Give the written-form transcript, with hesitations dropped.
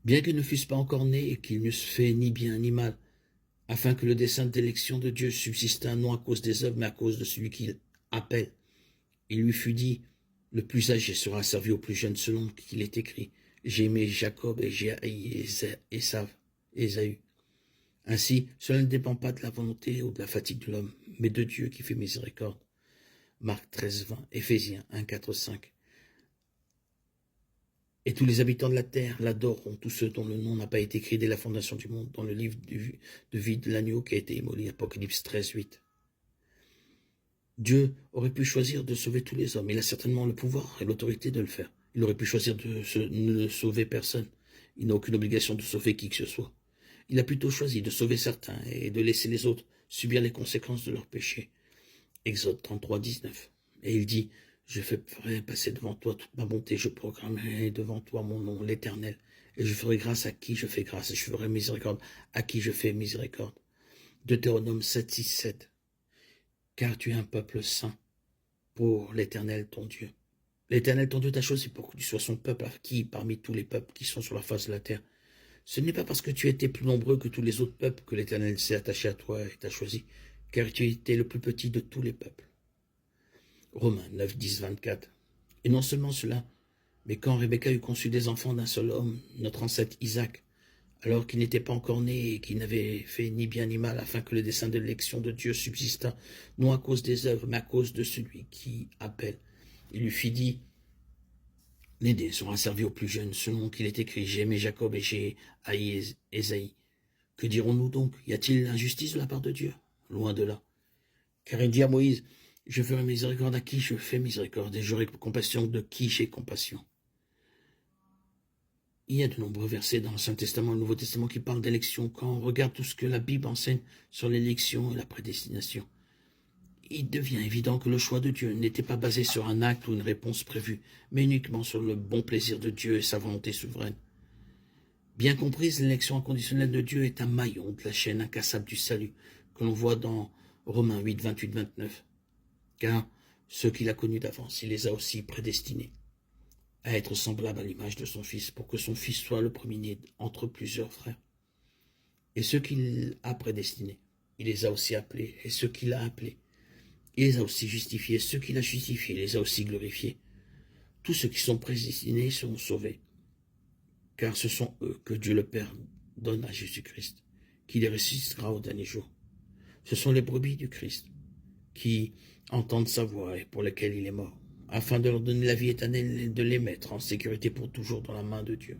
bien qu'ils ne fussent pas encore nés et qu'ils n'eussent fait ni bien ni mal, afin que le dessein d'élection de Dieu subsistât non à cause des œuvres, mais à cause de celui qu'il appelle. Il lui fut dit, le plus âgé sera servi au plus jeune, selon qu'il est écrit. J'ai aimé Jacob et j'ai haï Ésaü. Ainsi, cela ne dépend pas de la volonté ou de la fatigue de l'homme, mais de Dieu qui fait miséricorde. Marc 13, 20, Éphésiens 1, 4, 5. Et tous les habitants de la terre l'adoreront, tous ceux dont le nom n'a pas été écrit dès la fondation du monde, dans le livre de vie de l'agneau qui a été immolé, Apocalypse 13, 8. Dieu aurait pu choisir de sauver tous les hommes. Il a certainement le pouvoir et l'autorité de le faire. Il aurait pu choisir de ne sauver personne. Il n'a aucune obligation de sauver qui que ce soit. Il a plutôt choisi de sauver certains et de laisser les autres subir les conséquences de leurs péchés. Exode 33, 19. Et il dit, je ferai passer devant toi toute ma bonté, je proclamerai devant toi mon nom, l'Éternel, et je ferai grâce à qui je fais grâce, et je ferai miséricorde à qui je fais miséricorde. Deutéronome 7, 6, 7. Car tu es un peuple saint pour l'Éternel ton Dieu. L'Éternel ton Dieu t'a choisi pour que tu sois son peuple acquis parmi tous les peuples qui sont sur la face de la terre. Ce n'est pas parce que tu étais plus nombreux que tous les autres peuples que l'Éternel s'est attaché à toi et t'a choisi, car tu étais le plus petit de tous les peuples. Romains 9, 10, 24. Et non seulement cela, mais quand Rebecca eut conçu des enfants d'un seul homme, notre ancêtre Isaac, alors qu'il n'était pas encore né et qu'il n'avait fait ni bien ni mal, afin que le dessein de l'élection de Dieu subsistât, non à cause des œuvres, mais à cause de celui qui appelle. Il lui fit dit, l'aîné sera servi au plus jeune, selon qu'il est écrit, j'ai aimé Jacob et j'ai haï Ésaïe. Que dirons-nous donc? Y a-t-il injustice de la part de Dieu? Loin de là. Car il dit à Moïse, je ferai miséricorde à qui je fais miséricorde, et j'aurai compassion de qui j'ai compassion. Il y a de nombreux versets dans l'Ancien Testament et le Nouveau Testament qui parlent d'élection. Quand on regarde tout ce que la Bible enseigne sur l'élection et la prédestination, il devient évident que le choix de Dieu n'était pas basé sur un acte ou une réponse prévue, mais uniquement sur le bon plaisir de Dieu et sa volonté souveraine. Bien comprise, l'élection inconditionnelle de Dieu est un maillon de la chaîne incassable du salut, que l'on voit dans Romains 8, 28, 29. Car ceux qu'il a connus d'avance, il les a aussi prédestinés à être semblable à l'image de son Fils, pour que son Fils soit le premier-né entre plusieurs frères. Et ceux qu'il a prédestinés, il les a aussi appelés, et ceux qu'il a appelés, il les a aussi justifiés, ceux qu'il a justifiés, il les a aussi glorifiés. Tous ceux qui sont prédestinés seront sauvés, car ce sont eux que Dieu le Père donne à Jésus-Christ, qui les ressuscitera au dernier jour. Ce sont les brebis du Christ, qui entendent sa voix et pour lesquels il est mort, afin de leur donner la vie éternelle et de les mettre en sécurité pour toujours dans la main de Dieu.